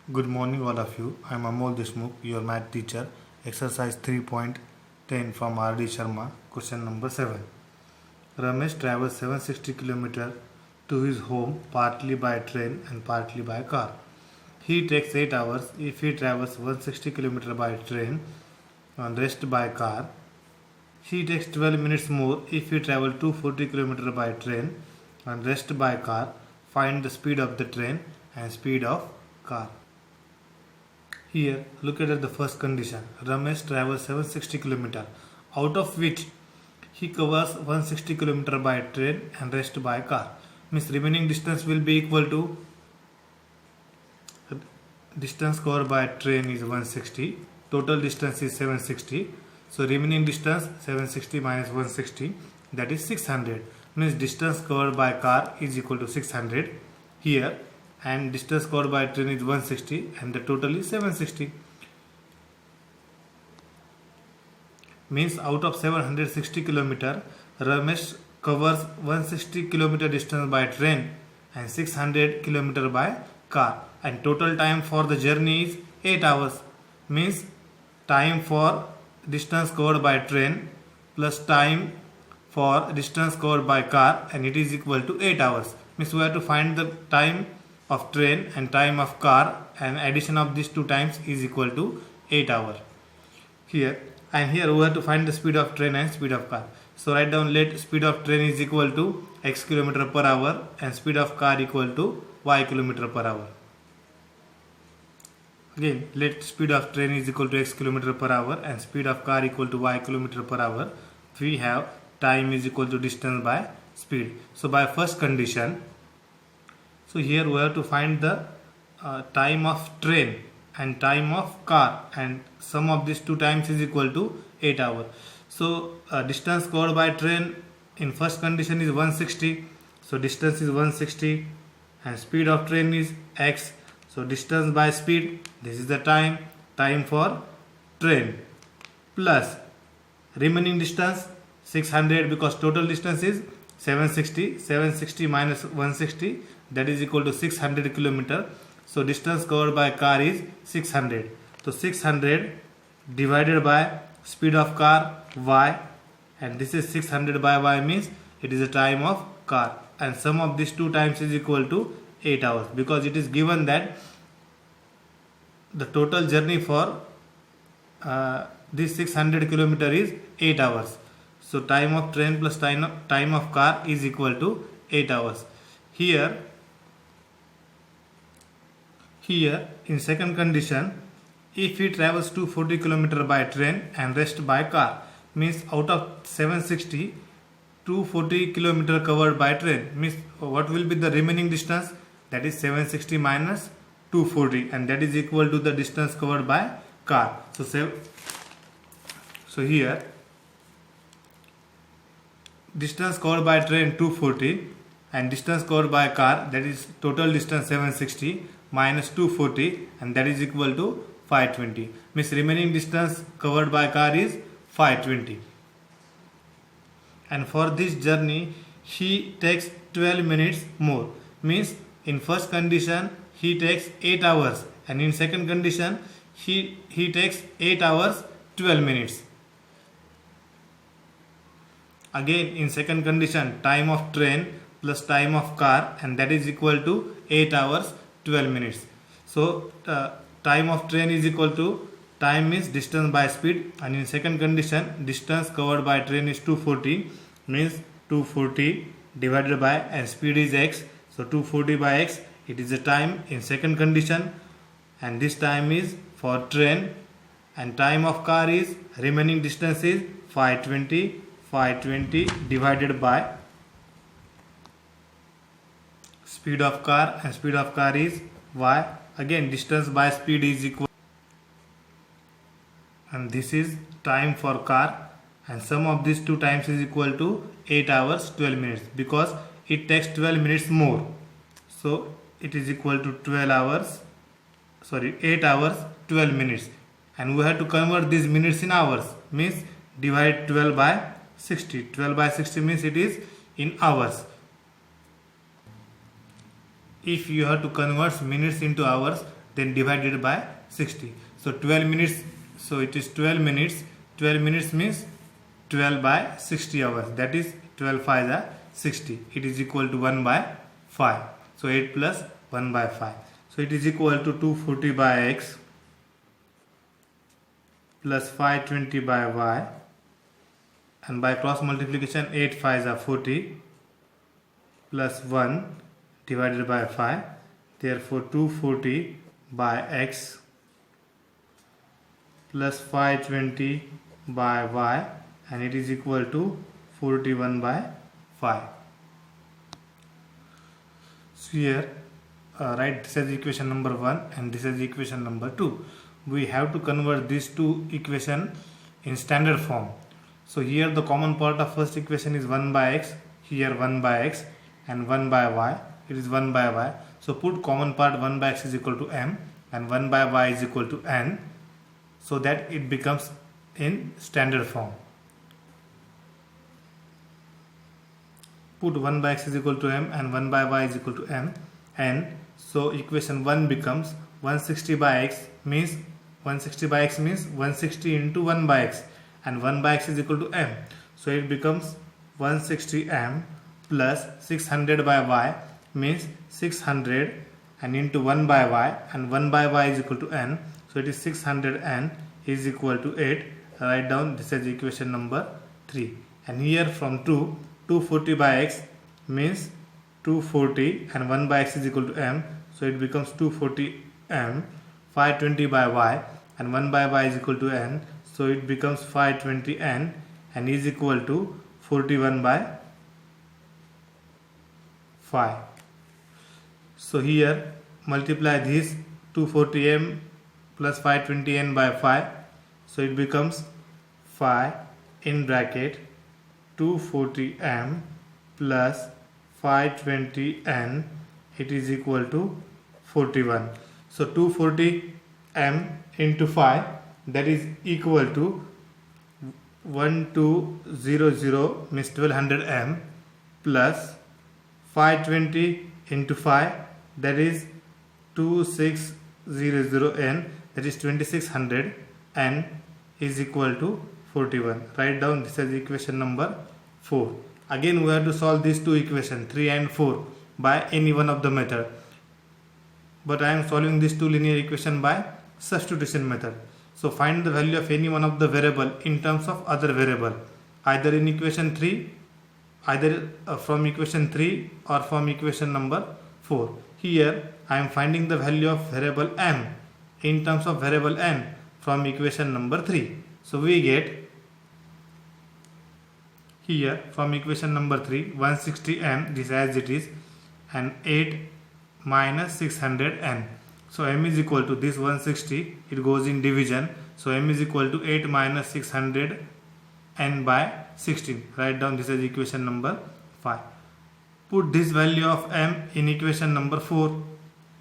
Good morning, all of you. I am Amol Deshmukh, your math teacher. Exercise 3.10 from R.D. Sharma. Question number 7. Ramesh travels 760 km to his home partly by train and partly by car. He takes 8 hours if he travels 160 km by train and rest by car. He takes 12 minutes more if he travels 240 km by train and rest by car. Find the speed of the train and speed of car. Here, look at the first condition. Ramesh travels 760 km, out of which he covers 160 km by train and rest by car. Means remaining distance will be equal to distance covered by train is 160. Total distance is 760. So remaining distance 760 minus 160, that is 600. Means distance covered by car is equal to 600 here, and distance covered by train is 160 and the total is 760. Means out of 760 km, Ramesh covers 160 km distance by train and 600 km by car, and total time for the journey is 8 hours. Means time for distance covered by train plus time for distance covered by car, and it is equal to 8 hours. Means we have to find the time of train and time of car, and addition of these two times is equal to 8 hours. Here we have to find the speed of train and speed of car. So write down, let speed of train is equal to x km per hour and speed of car equal to y km per hour. Again, let speed of train is equal to x km per hour and speed of car equal to y km per hour. We have time is equal to distance by speed. So by first condition, so here we have to find the time of train and time of car, and sum of these two times is equal to 8 hours. So distance covered by train in first condition is 160. So distance is 160 and speed of train is x. So distance by speed, this is the time for train, plus remaining distance 600 because total distance is 760 minus 160, that is equal to 600 km. So distance covered by car is 600. So 600 divided by speed of car y, and this is 600 by y, means it is the time of car, and sum of these two times is equal to 8 hours because it is given that the total journey for this 600 km is 8 hours. So time of train plus time of car is equal to 8 hours. Here in second condition, if he travels 240 km by train and rest by car, means out of 760, 240 km covered by train, means what will be the remaining distance? That is 760 minus 240, and that is equal to the distance covered by car. So here distance covered by train 240 and distance covered by car, that is total distance 760 minus 240, and that is equal to 520. Means remaining distance covered by car is 520, and for this journey he takes 12 minutes more. Means in first condition he takes 8 hours and in second condition he takes 8 hours 12 minutes. Again in second condition, time of train plus time of car, and that is equal to 8 hours 12 minutes. So time of train is equal to, time is distance by speed, and in second condition distance covered by train is 240, means 240 divided by, and speed is x, so 240 by x, it is the time in second condition, and this time is for train, and time of car is, remaining distance is 520 divided by speed of car, and speed of car is y. Again distance by speed is equal, and this is time for car, and sum of these two times is equal to 8 hours 12 minutes because it takes 12 minutes more. So it is equal to 8 hours 12 minutes, and we have to convert these minutes in hours. Means divide 12 by 60. 12 by 60 means it is in hours. If you have to convert minutes into hours, then divided by 60. So 12 minutes, so it is 12 minutes. 12 minutes means 12 by 60 hours, that is 12 5 are 60. It is equal to 1 by 5. So 8 plus 1 by 5. So it is equal to 240 by x plus 520 by y, and by cross multiplication 8 5 are 40 plus 1 divided by 5. Therefore 240 by x plus 520 by y, and it is equal to 41 by 5. So here write this as equation number 1 and this is equation number 2. We have to convert these two equation in standard form. So here the common part of first equation is 1 by x, here 1 by x, and 1 by y, it is 1 by y. So put common part 1 by x is equal to m and 1 by y is equal to n, so that it becomes in standard form. Put 1 by x is equal to m and 1 by y is equal to m, and so equation 1 becomes 160 by x means 160 into 1 by x, and 1 by x is equal to m, so it becomes 160 m plus 600 by y means 600 and into 1 by y, and 1 by y is equal to n, so it is 600 n is equal to 8. Write down this is equation number 3. And here from 240 by x means 240 and 1 by x is equal to m, so it becomes 240 m. 520 by y and 1 by y is equal to n, so it becomes 520 n and is equal to 41 by 5. So here multiply this 240 m plus 520 n by 5, so it becomes 5 in bracket 240 m plus 520 n, it is equal to 41. So 240 m into 5, that is equal to 1200 means 1200 m plus 520 into 5, that is 2600 n, that is 2600 n is equal to 41. Write down this as equation number 4. Again we have to solve these two equations 3 and 4 by any one of the method, but I am solving these two linear equation by substitution method. So find the value of any one of the variable in terms of other variable, either in equation 3, either from equation 3 or from equation number 4. Here I am finding the value of variable m in terms of variable n from equation number 3. So we get here from equation number 3 160 m, this as it is, and 8 minus 600 n. So m is equal to this 160, it goes in division, so m is equal to 8 minus 600 n by 16. Write down this as equation number 5. Put this value of m in equation number 4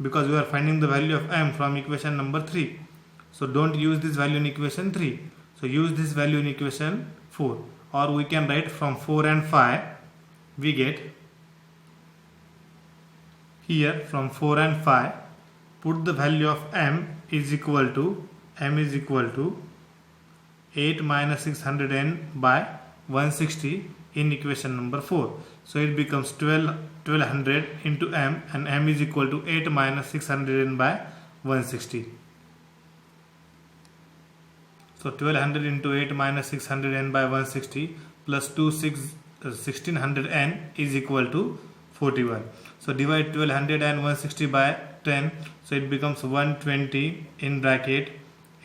because we are finding the value of m from equation number 3. So don't use this value in equation 3. So use this value in equation 4, or we can write from 4 and 5 we get here from 4 and 5, put the value of m is equal to 8 minus 600 n by 160 in equation number 4. So it becomes 1200 into m, and m is equal to 8 minus 600 n by 160. So 1200 into 8 minus 600 n by 160 plus 1600 n is equal to 41. So divide 1200 and 160 by 10, so it becomes 120 in bracket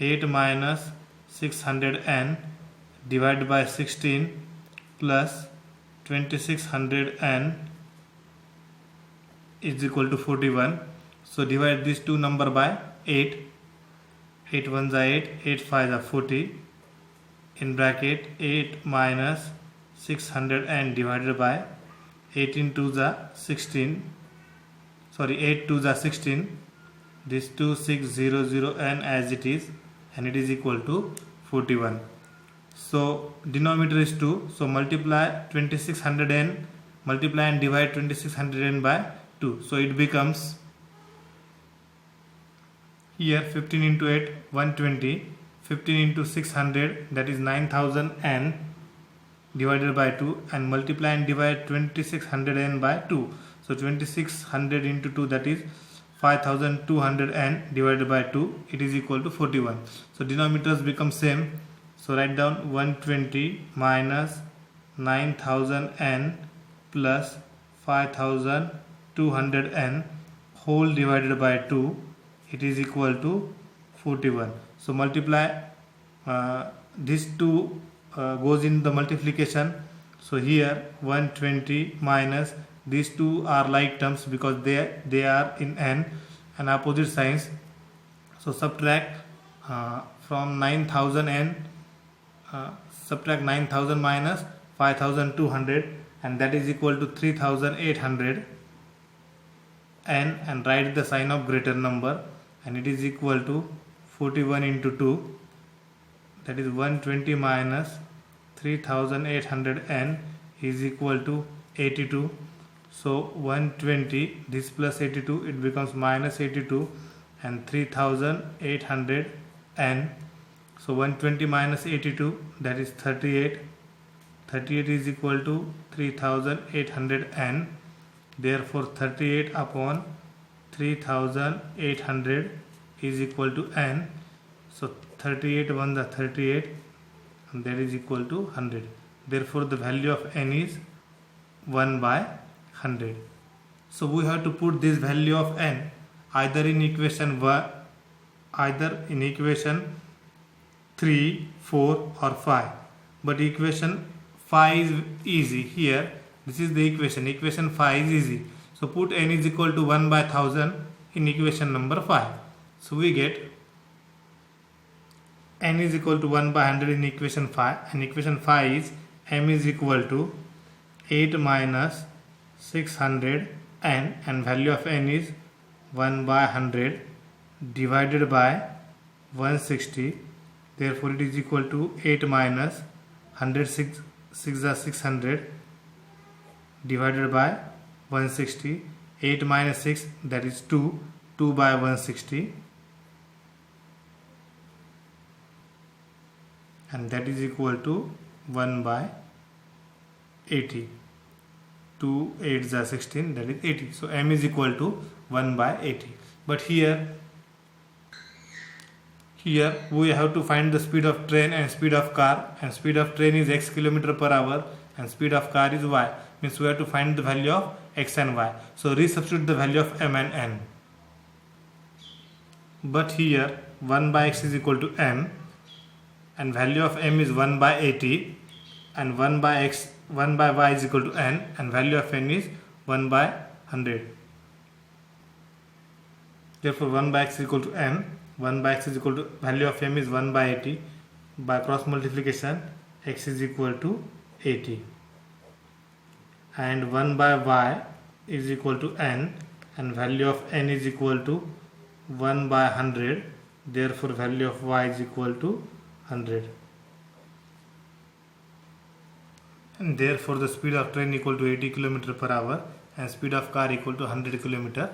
8 minus 600 n divided by 16 plus 2600 n is equal to 41. So divide these two number by 8. 8 ones are 8, 8 5s are 40 in bracket 8 minus 600 n divided by 18 2s are 16, sorry 8 2s are 16, this 2600 n as it is, and it is equal to 41. So denominator is 2, so multiply 2600 n, multiply and divide 2600 n by 2, so it becomes Here 15 into 8 120, 15 into 600 that is 9000 n divided by 2, and multiply and divide 2600 n by 2. So 2600 into 2 that is 5200 n divided by 2, it is equal to 41. So denominators become same. So write down 120 minus 9000 n plus 5200 n whole divided by 2, it is equal to 41. So multiply these two goes in the multiplication. So here 120 minus these two are like terms because they are in n and opposite signs. So subtract from 9000 n, subtract 9000 minus 5200, and that is equal to 3800 n, and write the sign of greater number, and it is equal to 41 into 2, that is 120 minus 3800 n is equal to 82. So 120 this plus 82, it becomes minus 82, and 3800 n. So 120 minus 82 that is 38. 38 is equal to 3800 n. Therefore 38 upon 3800 is equal to n. So 38 1 the 38, and that is equal to 100. Therefore the value of n is 1 by 100. So we have to put this value of n either in equation 3, 4 or 5. But equation 5 is easy. Here this is the equation 5 is easy. So put n is equal to 1 by 1000 in equation number 5. So we get n is equal to 1 by 100 in equation 5, and equation 5 is m is equal to 8 minus 600 n, and value of n is 1 by 100 divided by 160. Therefore it is equal to 8 minus 106 is 600 divided by 160. 8 minus 6 that is 2 by 160, and that is equal to 1 by 80. 2 8s are 16, that is 80. So m is equal to 1 by 80. But here we have to find the speed of train and speed of car, and speed of train is x km/h and speed of car is y. Means we have to find the value of x and y. So resubstitute the value of m and n. But here 1 by x is equal to m, and value of m is 1 by 80, and 1 by y is equal to n, and value of n is 1 by 100. Therefore 1 by x is equal to m, 1 by x is equal to value of m is 1 by 80. By cross multiplication x is equal to 80, and 1 by y is equal to n, and value of n is equal to 1 by 100. Therefore value of y is equal to 100, and therefore the speed of train equal to 80 km/h and speed of car equal to 100 km/h.